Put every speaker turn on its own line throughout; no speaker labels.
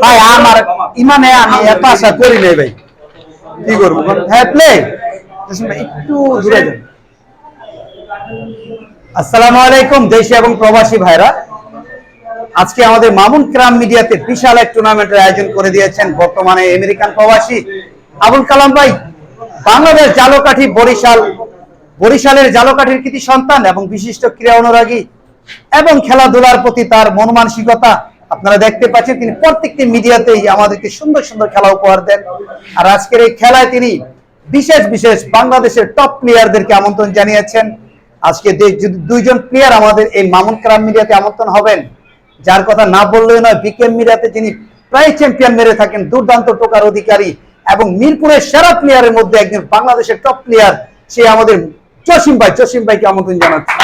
ভাই আমার ইমানে আমি এত আশা করি নাই ভাই, কি করবো? হ্যাঁ প্লে একটু দূরে যান। আসসালামু আলাইকুম দেশি এবং প্রবাসী ভাইরা, আজকে আমাদের মামুন ক্রাম মিডিয়াতে বিশাল এক টুর্নামেন্টের আয়োজন করে দিয়েছেন বর্তমানে আমেরিকান প্রবাসী আবুল কালাম ভাই। বাংলাদেশ জালকাঠি বরিশালের জালকাঠির কৃতি সন্তান এবং বিশিষ্ট ক্রীড়া অনুরাগী এবং খেলাধুলার প্রতি তার মন মানসিকতা আপনারা দেখতে পাচ্ছেন। তিনি প্রত্যেকটি মিডিয়াতেই আমাদেরকে সুন্দর সুন্দর খেলা উপহার দেন। আর আজকের এই খেলায় তিনি বিশেষ বিশেষ বাংলাদেশের টপ প্লেয়ারদেরকে আমন্ত্রণ জানিয়েছেন। আজকে দুইজন প্লেয়ার আমাদের এই মামুন ক্রাম মিডিয়াতে আমন্ত্রণ হবেন, যার কথা না বললেই নয়। বিকেএম মিডিয়াতে যিনি প্রায় চ্যাম্পিয়ন মেরে থাকেন, দুর্দান্ত টোকার অধিকারী এবং মিরপুরের সেরা প্লেয়ারের মধ্যে একজন বাংলাদেশের টপ প্লেয়ার, সে আমাদের জসিম ভাইকে আমন্ত্রণ জানাচ্ছি।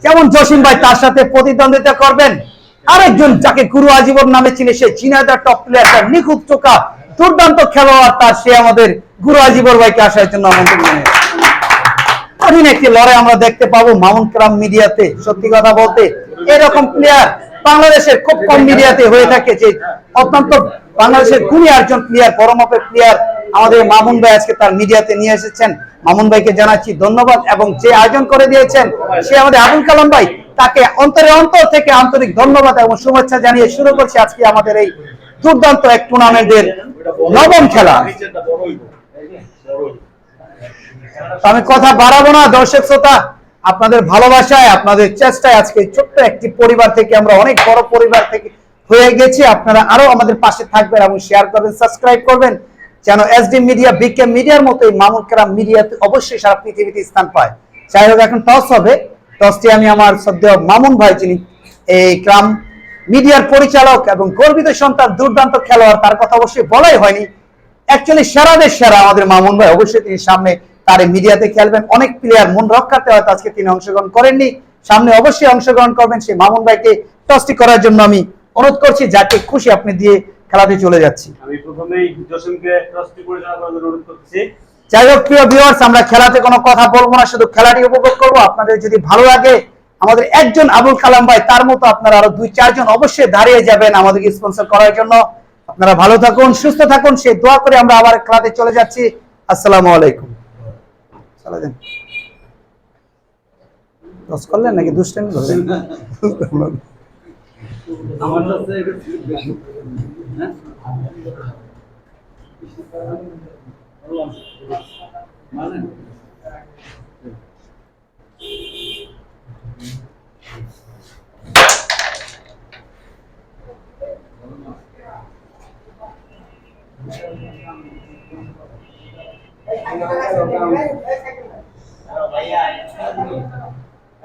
যেমন জসিম ভাই তার সাথে প্রতিদ্বন্দ্বিতা করবেন আরেকজন যাকে গুরু আজীবন নামে চিনে, সে ঝিনাইদহ টপ প্লেয়ার, নিখুঁত চোখা দুর্দান্ত খেলোয়াড় তার, সে আমাদের গুরু আজীবন ভাইকে আসার জন্য আমন্ত্রণ জানাই। কঠিন একটি লড়াই আমরা দেখতে পাবো মামুন ক্রাম মিডিয়াতে। সত্যি কথা বলতে এরকম প্লেয়ার বাংলাদেশের খুব কম মিডিয়াতে হয়ে থাকে, যে অত্যন্ত বাংলাদেশের গুণী একজন প্লেয়ার, বড় মাপের প্লেয়ার আমাদের মামুন ভাই আজকে তার মিডিয়াতে নিয়ে এসেছেন। মামুন ভাইকে জানাচ্ছি ধন্যবাদ, এবং যে আয়োজন করে দিয়েছেন সে আমাদের আবুল কালাম ভাই, তাকে অন্তর থেকে আন্তরিক ধন্যবাদ এবং শুভেচ্ছা জানিয়ে শুরু করছি আজকে আমাদের এই দুর্দান্ত এক টুর্নামেন্টের নবম খেলা। আমি কথা বাড়াবো না, দর্শক শ্রোতা আপনাদের ভালোবাসায়, আপনাদের চেষ্টায় আজকে ছোট্ট একটি পরিবার থেকে আমরা অনেক বড় পরিবার থেকে হয়ে গেছি। আপনারা আরো আমাদের পাশে থাকবেন এবং শেয়ার করবেন, সাবস্ক্রাইব করবেন, যেন এসডি মিডিয়া, বিকেএম মিডিয়ার মতো এই মামুন ক্রাম মিডিয়াতে অবশ্যই সারা পৃথিবীতে স্থান পায়। যাই হোক, এখন টস হবে। টসটি আমি আমার সদ্য মামুন ভাই, যিনি এই ক্রাম মিডিয়ার পরিচালক এবং গর্বিত সন্তান, দুর্দান্ত খেলোয়াড়, তার কথা অবশ্যই বলাই হয়নি। অ্যাকচুয়ালি সেরাদের সেরা আমাদের মামুন ভাই, অবশ্যই তিনি সামনে তার মিডিয়াতে খেলবেন। অনেক প্লেয়ার মন রক্ষাতে হয়তো আজকে তিনি অংশগ্রহণ করেননি, সামনে অবশ্যই অংশগ্রহণ করবেন। সেই মামুন ভাইকে টসটি করার জন্য আমি অনুরোধ করছি, যাকে খুশি আপনি দিয়ে খেলাতে চলে যাচ্ছি।
আমি প্রথমেই জসিমকে টসটি পরিচালনা করার জন্য অনুরোধ করছি।
যাই হোক প্রিয় ভিউয়ার্স, আমরা খেলাতে কোনো কথা বলবো না, শুধু খেলাটি উপভোগ করবো। আপনাদের যদি ভালো লাগে, আমাদের একজন আবুল কালাম ভাই, তার মতো আপনারা আরো 2-4 জন অবশ্যই দাঁড়িয়ে যাবেন আমাদেরকে স্পন্সর করার জন্য। আপনারা ভালো থাকুন, সুস্থ থাকুন, সেই দোয়া করে আমরা আবার খেলাতে চলে যাচ্ছি। আসসালামু আলাইকুম। টস করলেন নাকি দুষ্টামি করলেন?
আমার কাছে বেশি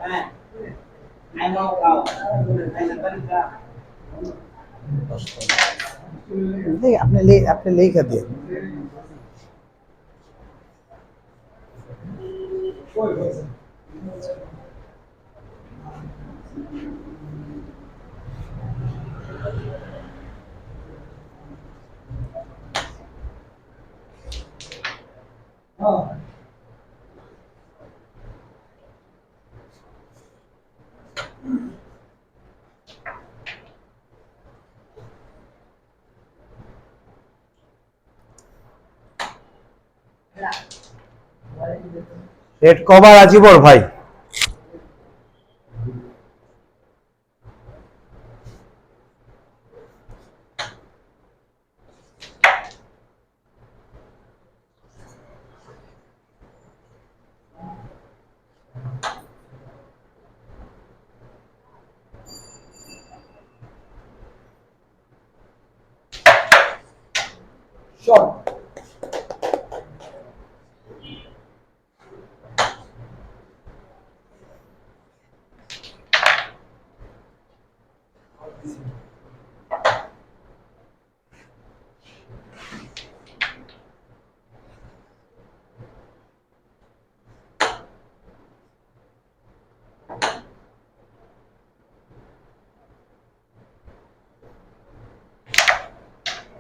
হ্যাঁ মানে
আপনি লেখা দিয়ে রেড কভার আজিবর ভাই।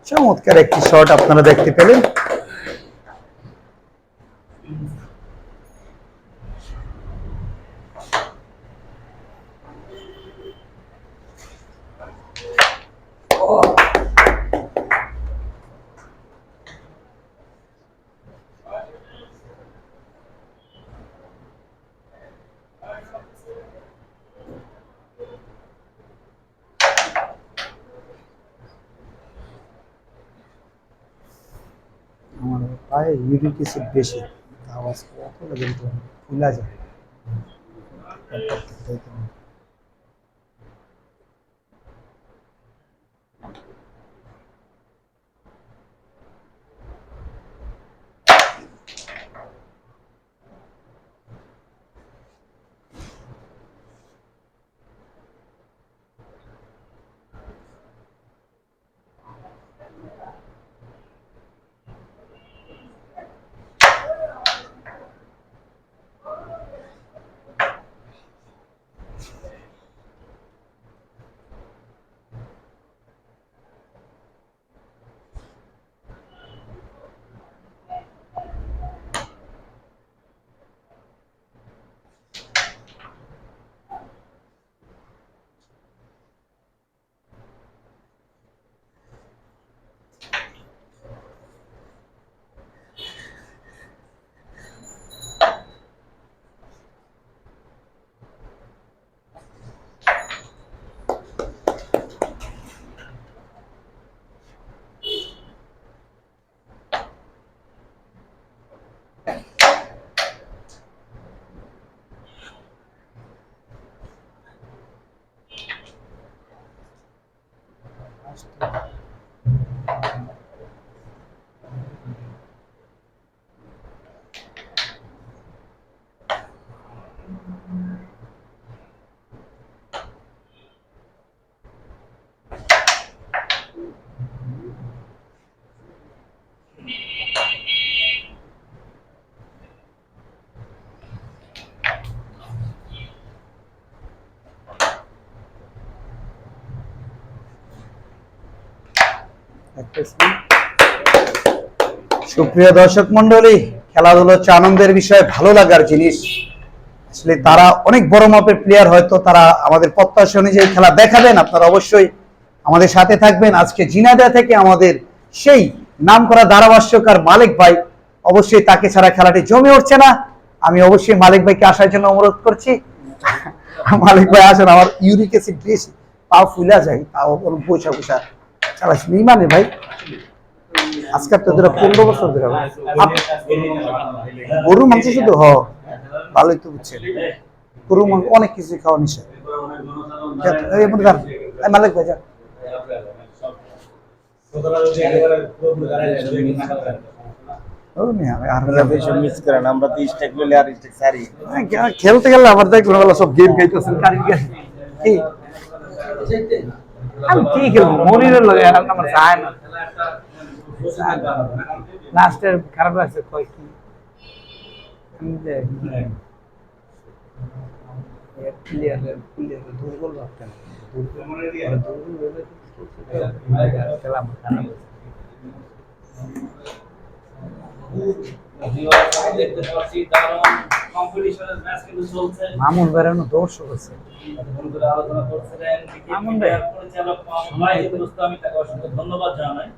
চমৎকার একটি শট আপনারা দেখতে পেলেন। ভাই ইউরিক অ্যাসিড বেশি, আওয়াজ কত কিন্তু ফুলা যায়। সুপ্রিয় দর্শক মন্ডলী, খেলাধুলা হচ্ছে আনন্দের বিষয়, ভালো লাগার জিনিস। আসলে তারা অনেক বড় মাপের প্লেয়ার, হয়তো তারা আমাদের প্রত্যাশা অনুযায়ী খেলা দেখাবেন। আপনারা অবশ্যই আমাদের সাথে থাকবেন। আজকে ঝিনাইদহ থেকে আমাদের সেই নামকরা ধারাভাষ্যকার মালিক ভাই, অবশ্যই তাকে ছাড়া খেলাটি জমে উঠছে না। আমি অবশ্যই মালিক ভাইকে আসার জন্য অনুরোধ করছি। মালিক ভাই আসেন, আমার ইউরিক অ্যাসিড বেশি, পাও ফুলা যায়, তাও পয়সা পয়সা চালাচ্ছি ইমানে ভাই। আজকে তো 15 বছর ধরে গরুর মাংস শুধু ভালোই তো বুঝছেন, গরুর মাংস অনেক কিছু খাওয়া নিষেধ। মালিক ভাই যান, খেলতে গেলে আবার দেখবেন সব গেম খাইতেছেন। আমি কি খেলবো, মনিরের লগে আমার চায় না। লাস্টের খারাপ লাগছে, কয় কি দুর্বল ভাবতেন, মামুন বেড়ানো দর্শক আছে। মামুন ভাই
আমি তাকে অসংখ্য ধন্যবাদ জানাই।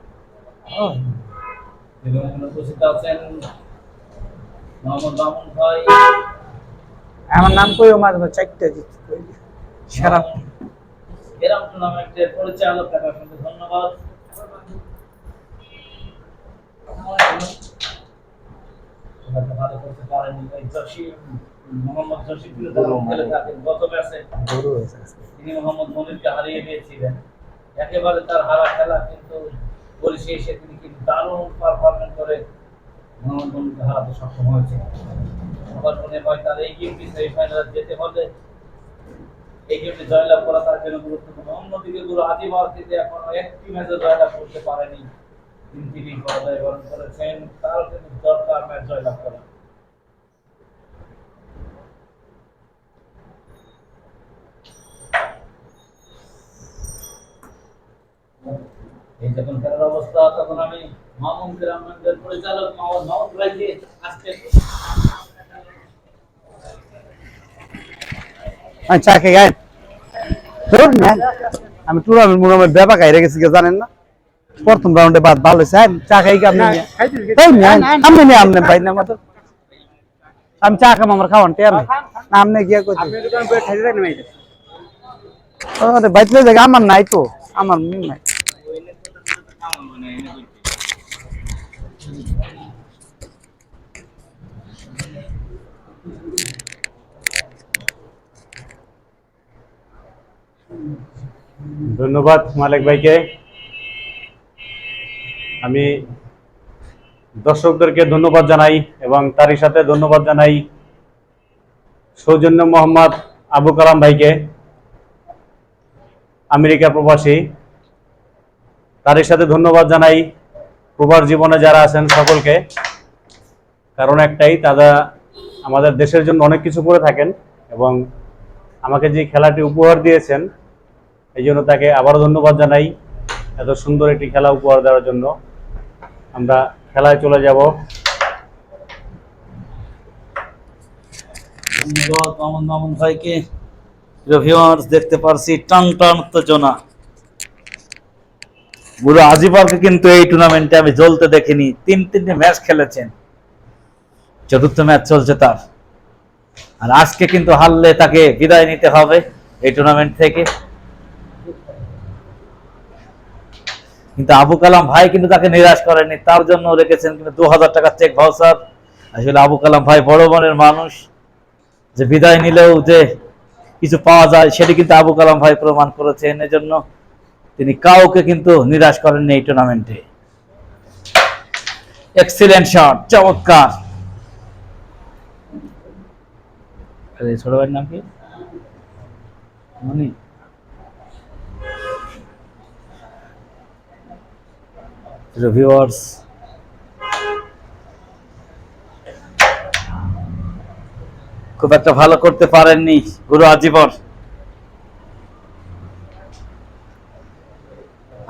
উপস্থিত আছেন মোহাম্মদ মামুন ভাই।
আমার নাম কইও মাঝে মাঝে চারটা সারা
এরকম টুর্নামেন্টের পরিচালক, তাকে অসংখ্য ধন্যবাদ। ভালো করতে পারেনি মোহাম্মদ জসিম খেলে থাকেন। গত ম্যাচে তিনি মোহাম্মদ মনিরকে হারিয়ে দিয়েছিলেন। একেবারে তার হারা খেলা, কিন্তু পরিশেষে তিনি কিন্তু দারুণ পারফরমেন্স করে মোহাম্মদ মনিরকে হারাতে সক্ষম হয়েছে। আমার মনে হয় তার এই গেমটি সেমিফাইনালে যেতে হলে এই গেমটি জয়লাভ করা তার জন্য গুরুত্বপূর্ণ। অন্যদিকে গুরু আদিবাসীতে এখনো একটি ম্যাচে জয়লাভ করতে পারেনি, তিনি পরাজয় বরণ করেছেন। তার কিন্তু দরকার ম্যাচ জয়লাভ করা। এই যখন খেলার অবস্থা, তখন আমি মামুন গ্রামের পরিচালক মামুন ভাইকে আজকে
চা খেয়ে গায়ে ধরুন না। আমি টুর্নামেন্ট মুনামেন্ট ব্যাপা খাই রেখেছি, জানেন না? প্রথম রাউন্ডে বাদ ভালো হয়েছে। চা খাই কি আপনি? আপনি ভাই না মতো আমি চা খাম, আমার খাওয়ান টেয়ার নেই। আপনি গিয়ে করছি বাইতে জায়গা আমার নাই তো, আমার নাই।
ধন্যবাদ মালিক ভাইকে। আমি দর্শকদেরকে ধন্যবাদ জানাই এবং তারই সাথে ধন্যবাদ জানাই সৌজন্য মোহাম্মদ আবু কালাম ভাইকে, আমেরিকা প্রবাসী। তারই সাথে ধন্যবাদ জানাই প্রবাস জীবনে যারা আছেন সকলকে। কারণ একটাই, তারা আমাদের দেশের জন্য অনেক কিছু করে থাকেন এবং আমাকে যে খেলাটি উপহার দিয়েছেন এই জন্য তাকে আবারও ধন্যবাদ জানাই এত সুন্দর একটি খেলা উপহার দেওয়ার জন্য। আমরা খেলায় চলে যাব।
ধন্যবাদ মামুন ভাইকে। ভিউয়ার্স, দেখতে পারছি টান টান উত্তেজনা। বুড়ো আজিবারকে কিন্তু এই টুর্নামেন্টে আমি জ্বলতে দেখিনি। তিনটে ম্যাচ খেলেছেন, চতুর্থ ম্যাচ চলছে তার। আর আজকে কিন্তু হারলে তাকে বিদায় নিতে হবে এই টুর্নামেন্ট থেকে। কিন্তু আবু কালাম ভাই কিন্তু তাকে নিরাশ করেনি, তার জন্য রেখেছেন কিন্তু 2000 টাকার চেক ভাউচার। আসলে আবু কালাম ভাই বড় মনের মানুষ, যে বিদায় নিলেও যে কিছু পাওয়া যায় সেটি কিন্তু আবু কালাম ভাই প্রমাণ করেছেন। এজন্য তিনি কাউকে কিন্তু নিরাশ করেননি এই টুর্নামেন্টে। এক্সিলেন্ট শট, চমৎকার। ছোট ভাইয়ের নাম কি? মনি। ভিউয়ার্স, খুব একটা ভালো করতে পারেননি গুরু আজীবন।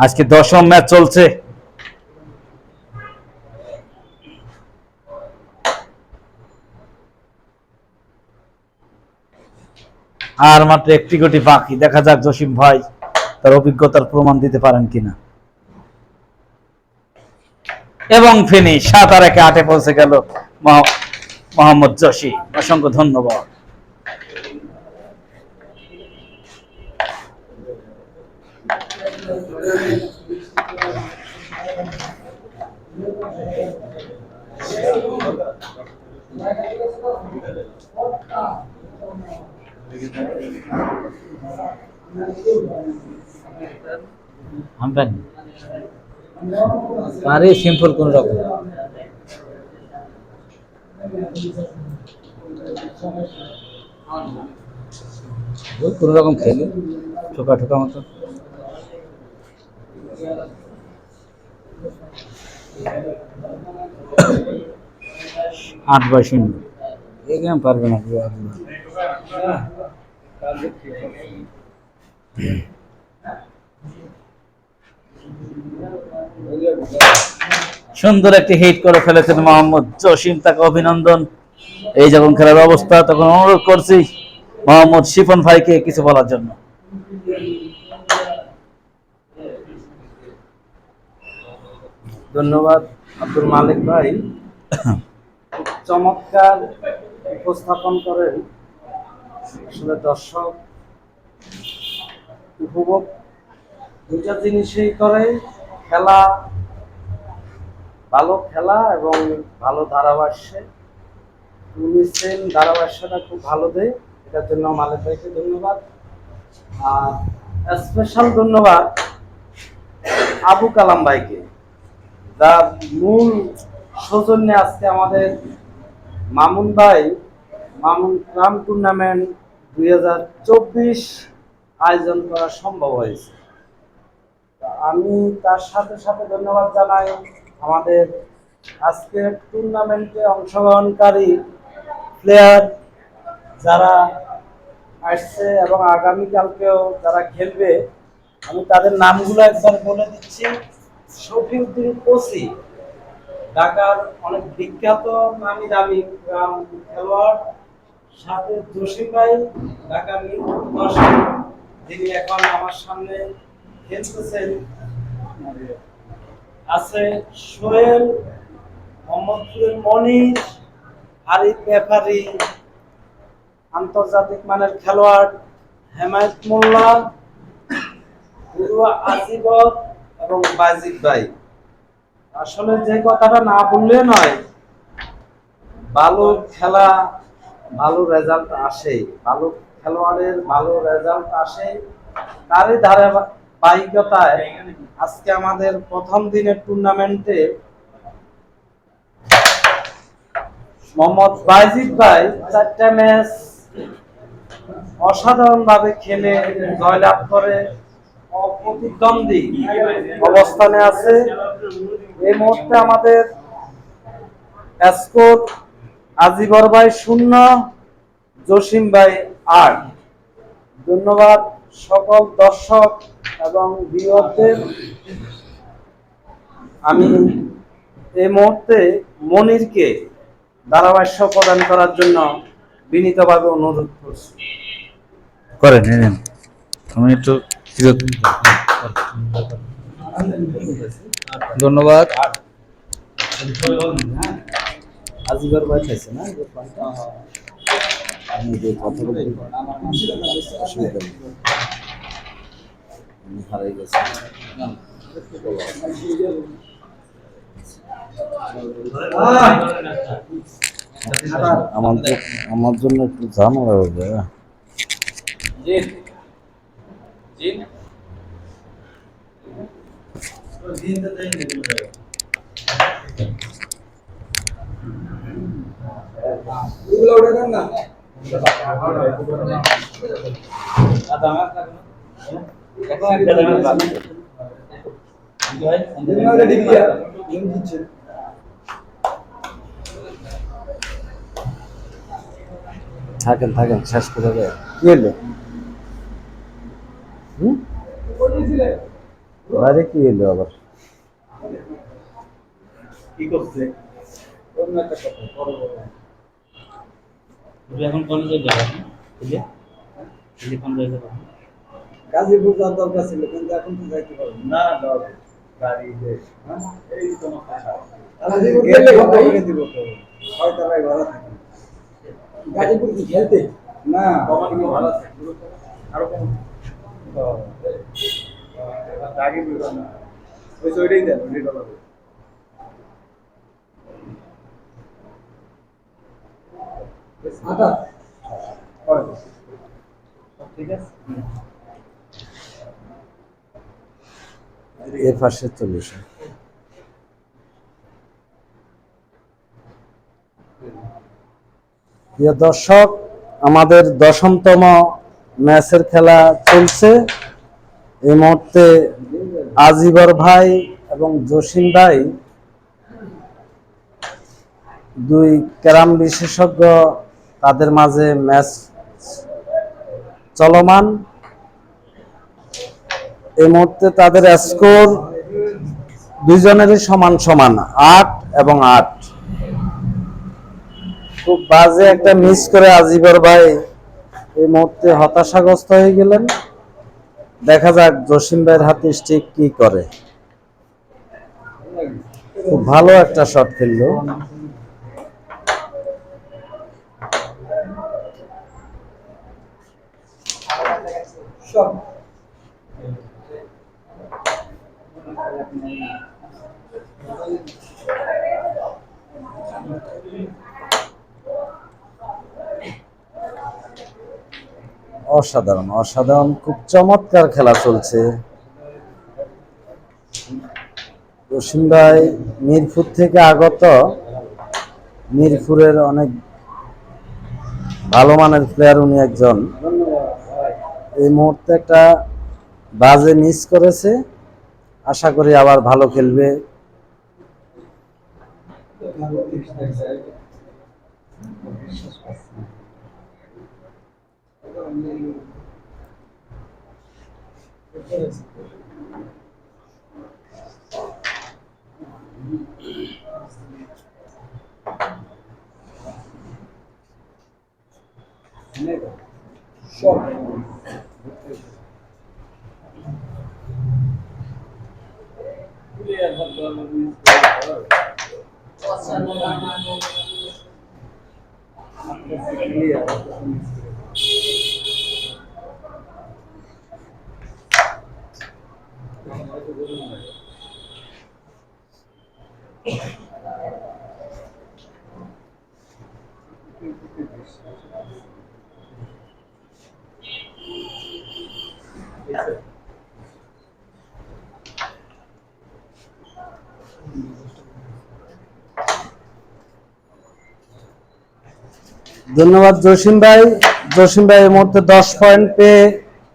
আজকে 10ম ম্যাচ চলছে। আর মাত্র একটি গুটি বাকি। দেখা যাক জসিম ভাই তার অভিজ্ঞতার প্রমাণ দিতে পারেন কিনা। এবং ফিনিশ 7-8-8 পৌঁছে গেল মোহাম্মদ জসিম। অসংখ্য ধন্যবাদ। আরে সিম্পল কোন রকম কোন রকম খেলে ঠোকা ঠোকা মতো। 8/0 এই গেম পারবে না। সুন্দর একটি হিট করে ফেলেছেন মোহাম্মদ জসিম, তাকে অভিনন্দন। এই যখন খেলার অবস্থা, তখন অনুরোধ করছি মোহাম্মদ শিফন ভাইকে কিছু বলার জন্য।
ধন্যবাদ আব্দুল মালিক ভাই, চমৎকার উপস্থাপন করেন। আসলে দর্শক উপভোগ দুইটা জিনিসই করে, খেলা, ভালো খেলা এবং ভালো ধারাভাষ্যে। উনি ধারাভাষ্যটা খুব ভালো দেয়, এটার জন্য মালিক ভাইকে ধন্যবাদ। আর স্পেশাল ধন্যবাদ আবু কালাম ভাইকে, যার মূল সৌজন্যে আজকে আমাদের মামুন ভাই মামুন ক্রাম টুর্নামেন্ট 2024 আয়োজন করা সম্ভব হয়েছে। আমি তার সাথে সাথে ধন্যবাদ জানাই আমাদের আজকের টুর্নামেন্টে অংশগ্রহণকারী প্লেয়ার যারা আসছে এবং আগামীকালকেও যারা খেলবে। আমি তাদের নামগুলো একবার বলে দিচ্ছি। শফিউদ্দিন কোচি, ঢাকার অনেক বিখ্যাত নামি দামি খেলোয়াড়। সাথে জসিম ভাই, ঢাকার দর্শক, যিনি এখন আমার সামনে খেলতেছেন। আছে সোহেল, মোহাম্মদপুরের মনির, আরিফ ব্যাপারী, আন্তর্জাতিক মানের খেলোয়াড় হেমায়ত মোল্লা, গুরু আজিবর এবং বাজিদ ভাই। আসলে যে কথাটা না বললে নয়, ভালো খেলা ভালো রেজাল্ট আসে, ভালো খেলোয়াড়ের ভালো রেজাল্ট আসে। তারই ধারাবাহিকতায় আজকে আমাদের প্রথম দিনের টুর্নামেন্টে মোহাম্মদ বাইজিদ ভাই 4টা ম্যাচ অসাধারণভাবে খেলে জয়লাভ করে অপ্রতিদ্বন্দ্বী অবস্থানে আছে। এই মুহূর্তে আমাদের স্কোর আজিবর ভাই 0, জসিম ভাই 8। ধন্যবাদ সকল দর্শক এবং ভিউয়ারদের। আমি এই মুহূর্তে মনিরকে ধারাভাষ্য প্রদান করার জন্য বিনীতভাবে অনুরোধ করছি।
করেন নেন আমি একটু ধন্যবাদ।
আজিবর ভাই খাইছে না আমি যে কথা বলি অসুবিধা নেই, হারাই গেছে। আমার জন্য একটু ঝামেলা হবে।
জিন জিন
থাকেন শেষ করে দেয়। কি হলো বাইরে কি হলো আবার?
কি করছে এখন কলেজে যাবে এখন যাইতে পারবে
গাজীপুর যাওয়ার দরকার ছিল, কিন্তু এখন তো যাইতে পারবো
না গাড়ি এই তোমার
গাজীপুর গেলে কত দিব তো? 6 টাকায় ভাড়া থাকে। গাজীপুর কি খেলতে না
কমানো ভালো আছে আরো কম আগে বিলো না ওই ওইটাই দেন ওইটাই ভালো হবে
আটা
ঠিক আছে
এর পাশে চলে এসো। প্রিয় দর্শক, আমাদের 10তম ম্যাচের খেলা চলছে। এই মুহূর্তে আজিবর ভাই এবং জসিম ভাই, দুই ক্যারাম বিশেষজ্ঞ, তাদের মাঝে ম্যাচ চলমান। এই মুহূর্তে তাদের স্কোর দুইজনেরই সমান 8 এবং 8। খুব বাজে একটা মিস করে আজিবর ভাই এই মুহূর্তে হতাশাগ্রস্ত হয়ে গেলেন। দেখা যাক জসিম ভাইয়ের হাতে স্টিক কি করে। খুব ভালো একটা শট খেললো। অসাধারণ খুব চমৎকার খেলা চলছে। জসিম ভাই মিরপুর থেকে আগত, মিরপুরের অনেক ভালো মানের প্লেয়ার উনি একজন। এই মুহূর্তে একটা বাজে মিস করেছে, আশা করি আবার ভালো খেলবে। ধন্যবাদ জসিম ভাই। জসিম ভাই এই মুহূর্তে 10 পয়েন্ট পেয়ে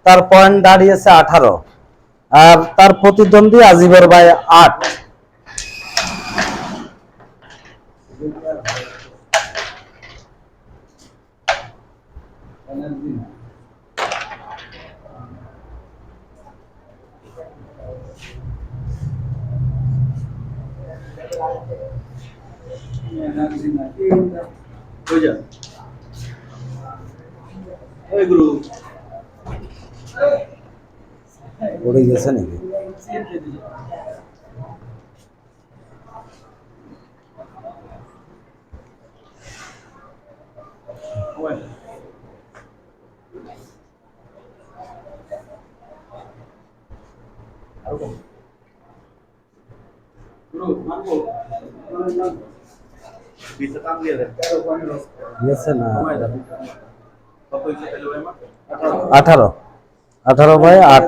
তার পয়েন্ট দাঁড়িয়েছে 18, আর তার প্রতিদ্বন্দ্বী আজিবর ভাই 8। পড়ে গেছে নাকি? গেছে না? 18, 18 ভাই 8।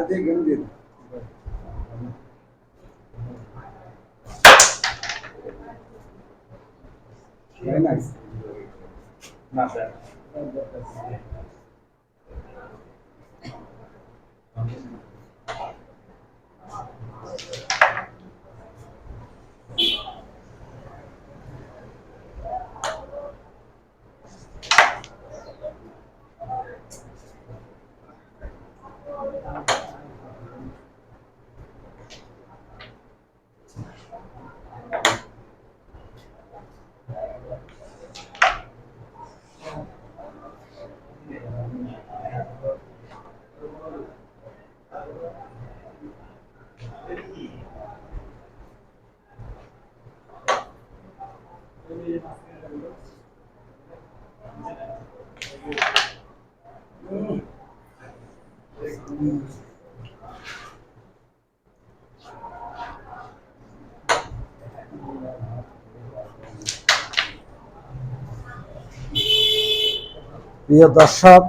প্রিয় দর্শক,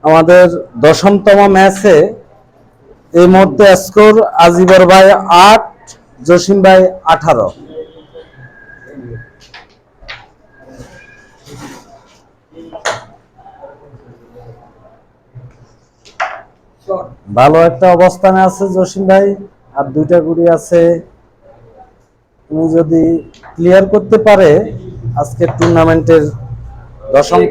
আমাদের 10তম ম্যাচে এই মুহূর্তে স্কোর আজিবর ভাই 8, জসিম ভাই 18। ভালো একটা অবস্থানে আছে জসিম ভাই, আর 2টা গুড়ি আছে। তুমি যদি ক্লিয়ার করতে পারে আজকে টুর্নামেন্টের 10ম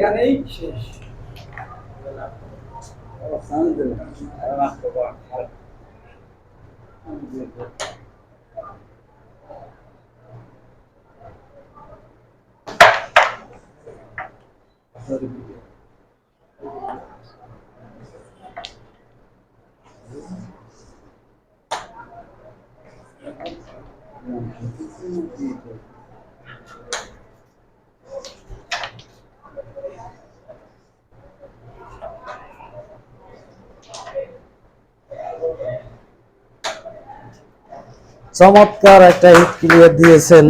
চমৎকার একটা হিট ক্লিয়ার দিয়েছেন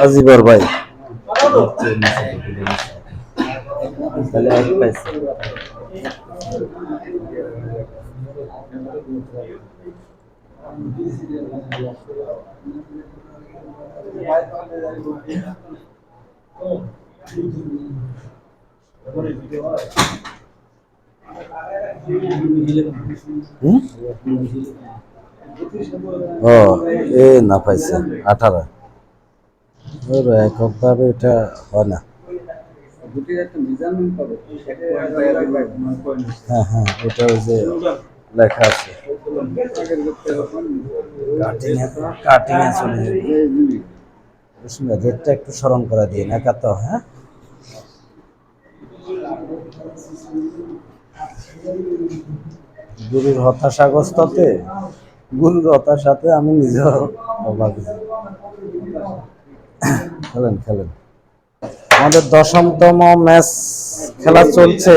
আজিবর ভাই। তাহলে এক পাইছে। ও এ না পাইছে 18। ওর এককভাবে এটা হয় না। হ্যাঁ হ্যাঁ, এটা ওই যে লেখা আছে কাটিং এ চলে যাবে। রেটটা একটু স্মরণ করে দিন একা তো। হ্যাঁ, গুরুর হতাশাগ্রস্ততে, গুরুর হতাশাতে আমি নিজেও অবাক। খেলেন খেলেন। আমাদের 10তম ম্যাচ খেলা চলছে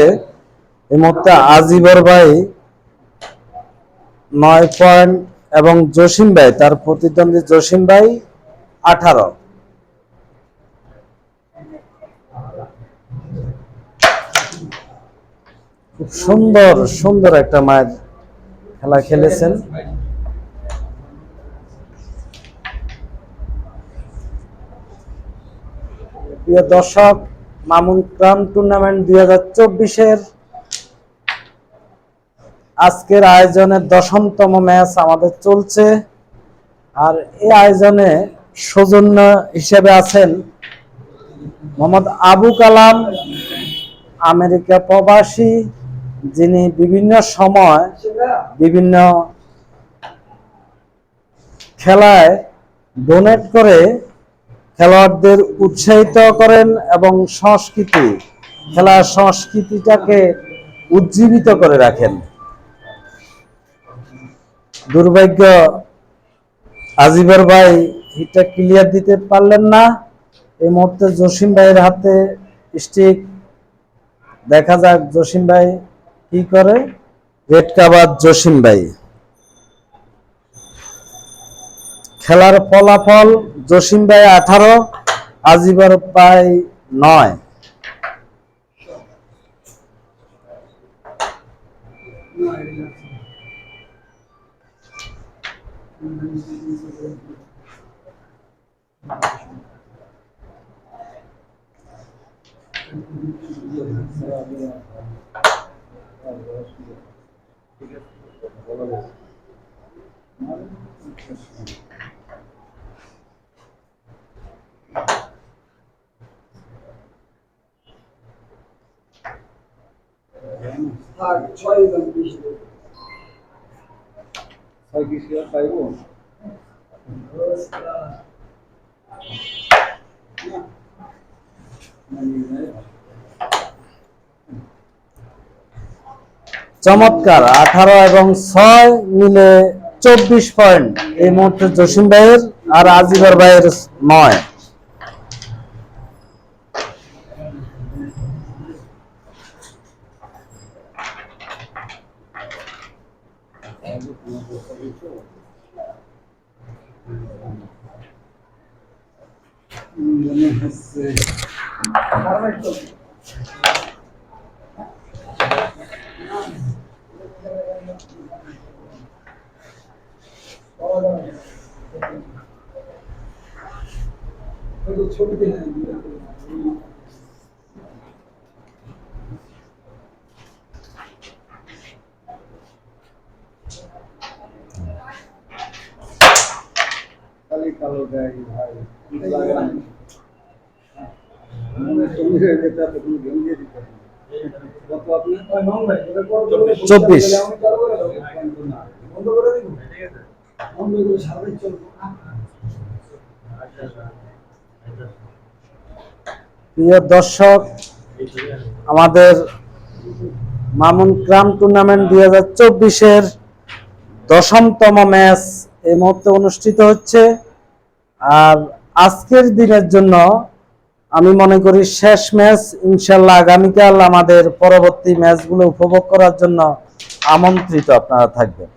এই মুহূর্তে। আজিবর ভাই 9 পয়েন্ট এবং জসিম ভাই, তার প্রতিদ্বন্দ্বী জসিম ভাই 18। খুব সুন্দর সুন্দর একটা মায়ের খেলা খেলেছেন। প্রিয় দর্শক, মামুন ক্রাম টুর্নামেন্ট 2024-এর আজকের আয়োজনের 10তম ম্যাচ আমাদের চলছে। আর এই আয়োজনে সৌজন্য হিসেবে আছেন মোহাম্মদ আবু কালাম, আমেরিকা প্রবাসী, যিনি বিভিন্ন সময় বিভিন্ন খেলায় ডোনেট করে খেলোয়াড়দের উৎসাহিত করেন এবং খেলার সংস্কৃতিটাকে উজ্জীবিত করে রাখেন। দুর্ভাগ্য আজিবর ভাই এটা ক্লিয়ার দিতে পারলেন না। এই মুহূর্তে জসিম ভাইয়ের হাতে স্টিক। দেখা যাক জসিম ভাই কি করে। রেড কাভার জসিম ভাই। খেলার ফলাফল জসিম ভাই 18, আজিবর ভাই 9। চমৎকার 18 এবং 6 মিলে 24 পয়েন্ট এই মুহূর্তে জসিম ভাইয়ের, আর আজিবর ভাইয়ের 9। চব্বিশ। প্রিয় দর্শক, আমাদের মামুন ক্রাম টুর্নামেন্ট 2024-এর 10তম ম্যাচ এই মুহূর্তে অনুষ্ঠিত হচ্ছে। আর আজকের দিনের জন্য আমি মনে করি শেষ ম্যাচ। ইনশাল্লাহ আগামীকাল আমাদের পরবর্তী ম্যাচগুলো উপভোগ করার জন্য আমন্ত্রিত আপনারা থাকবেন।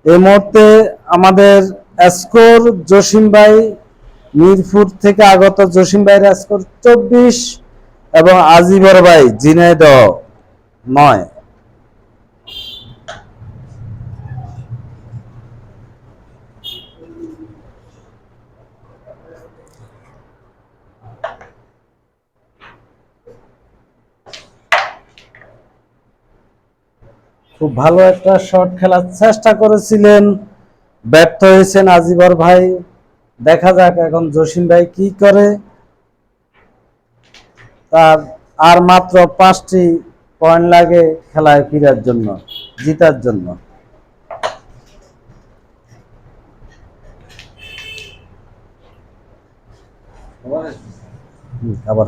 এই মুহূর্তে আমাদের স্কোর জসিম ভাই, মিরপুর থেকে আগত জসিম ভাইয়ের স্কোর 24 এবং আজিবর ভাই ঝিনাইদহ 9। খুব ভালো একটা শট খেলার চেষ্টা করেছিলেন, ব্যর্থ হয়েছেন আজিবর ভাই। দেখা যাক এখন জসিম ভাই কি করে। তার আর মাত্র 5টি পয়েন্ট লাগে খেলায় ফেরার জন্য, জিতার জন্য। আবার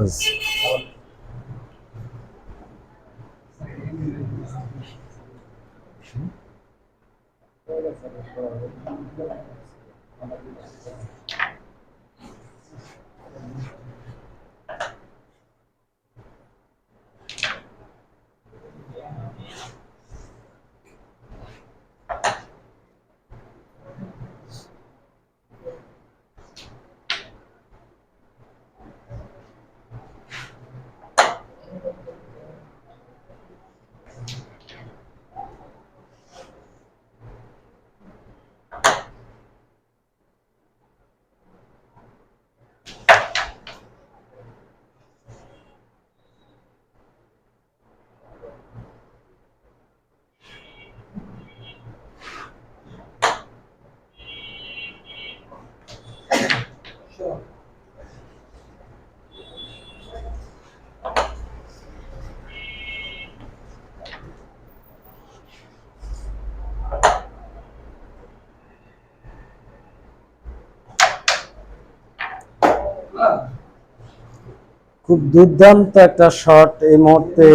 খুব দুর্দান্ত একটা শট এই মুহূর্তে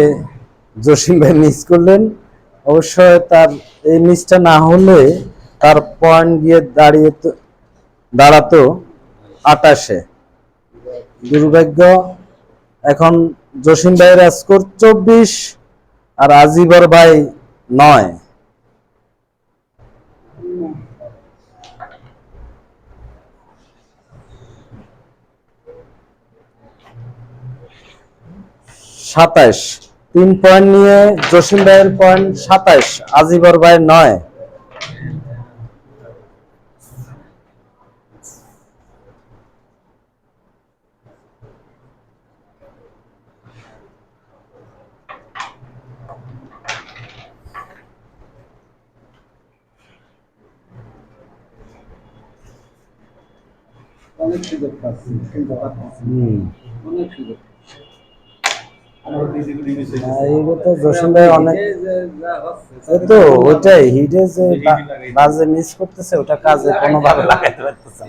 জসিম ভাই মিস করলেন। অবশ্যই তার এই মিসটা না হলে তার পয়েন্ট গিয়ে দাঁড়াতো 28-এ। দুর্ভাগ্য। এখন জসিম ভাইয়ের স্কোর 24 আর আজিবর ভাই 9। সাতাশ 3 পয়েন্ট নিয়ে জসিম ভাইয়ের পয়েন্ট 27, আজিবর ভাই 9।
অনেক সুযোগ পাচ্ছি কিন্তু পাচ্ছি অনেক সুযোগ।
এইগুলো তো জসিম ভাই অনেক তো ওইটাই হিটে যে বাজে মিস করতেছে ওটা কাজে কোনোভাবে লাগাইতে পারতেছে না।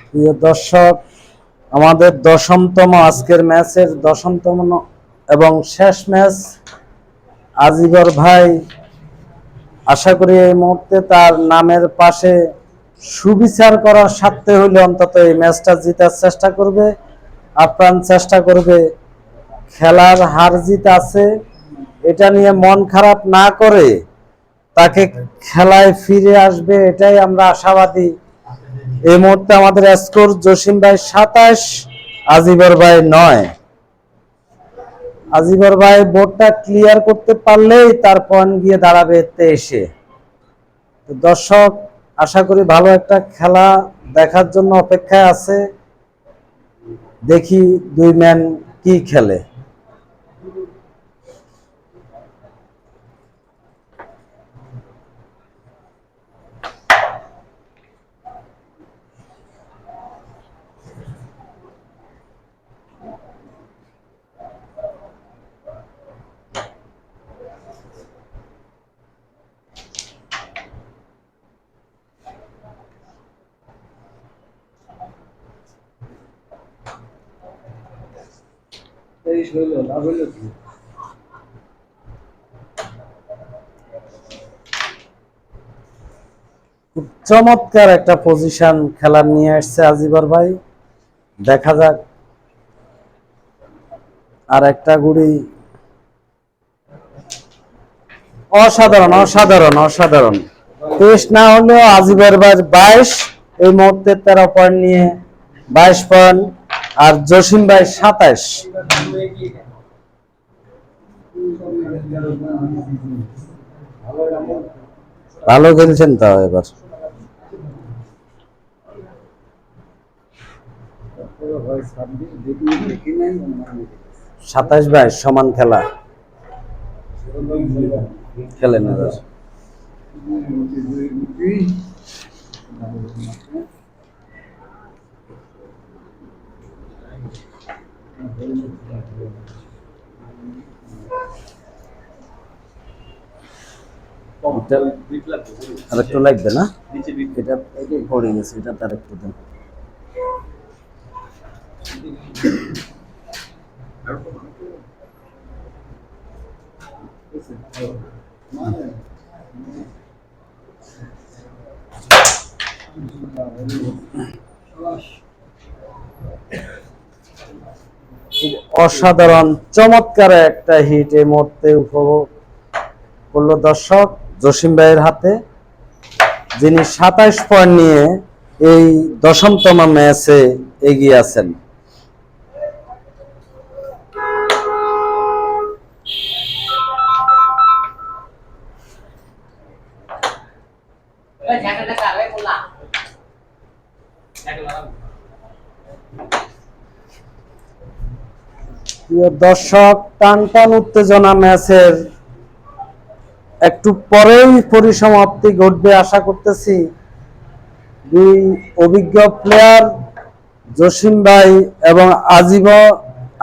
প্রিয় দর্শক, আমাদের 10তম আজকের ম্যাচের 10তম এবং শেষ ম্যাচ। আজিবর ভাই আশা করি এই মুহূর্তে তার নামের পাশে সুবিচার করার স্বার্থে হইলে অন্তত এই ম্যাচটা জেতার চেষ্টা করবে, আপ্রাণ চেষ্টা করবে। খেলার হার জিত আছে, এটা নিয়ে মন খারাপ না করে তাকে খেলায় ফিরে আসবে, এটাই আমরা আশাবাদী। এই মুহূর্তে আমাদের স্কোর জসিম ভাই 27, আজিবর ভাই 9। আজিবর ভাই বোর্ডটা ক্লিয়ার করতে পারলেই তার পয়েন্ট গিয়ে দাঁড়াবে 23-এ। দর্শক আশা করি ভালো একটা খেলা দেখার জন্য অপেক্ষায় আছে। দেখি দুই ম্যান কি খেলে। খুব চমৎকার একটা পজিশন খেলার নিয়ে আসছে আজিবর ভাই। দেখা যাক। আর একটা গুড়ি অসাধারণ অসাধারণ অসাধারণ। টেস্ট না হলেও আজিবর ভাই 22, এই মুহূর্তে 13 পয়েন্ট নিয়ে 22 পয়েন্ট, আর জসিম ভাই 27। ভালো খেলছেন তাও এবার। 27-22 সমান খেলা খেলেন এবার। আর একটু লাগবে না, এটা পড়ে গেছে, এটা তার একটু দেন। অসাধারণ চমৎকার একটা হিট এই মুহূর্তে উপভোগ করলো দর্শক জসিম ভাইয়ের হাতে, যিনি 27 পয়েন্ট নিয়ে এই 10তম ম্যাচে এগিয়ে আছেন। প্রিয় দর্শক, টান টান উত্তেজনা ম্যাচের একটু পরেই পরিসমাপ্তি ঘটবে আশা করতেছি। দুই অভিজ্ঞ প্লেয়ার জসিম ভাই এবং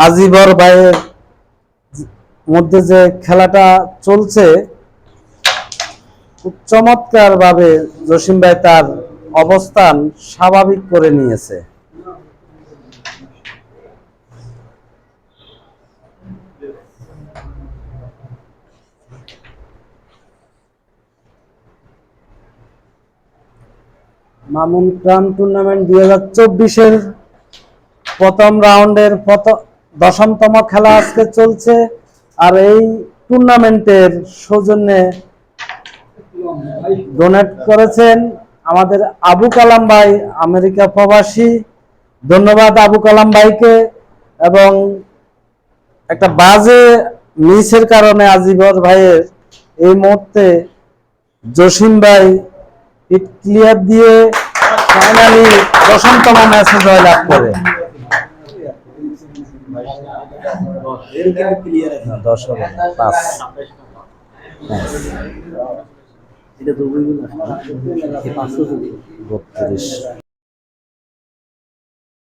আজিবর ভাইয়ের মধ্যে যে খেলাটা চলছে, খুব চমৎকার ভাবে জসিম ভাই তার অবস্থান স্বাভাবিক করে নিয়েছে। মামুন ক্রাম টুর্নামেন্ট 2024-এর প্রথম রাউন্ডের 10তম খেলা আজকে চলছে। আর এই টুর্নামেন্টের সৌজন্যে ডোনেট করেছেন আমাদের আবু কালাম ভাই, আমেরিকা প্রবাসী। ধন্যবাদ আবু কালাম ভাইকে। এবং একটা বাজে মিসের কারণে আজিবর ভাইয়ের এই মুহূর্তে জসিম ভাই হিট ক্লিয়ার দিয়ে ফাইনালি 10তম ম্যাচে জয়লাভ করে। 10 হবে না, 5 32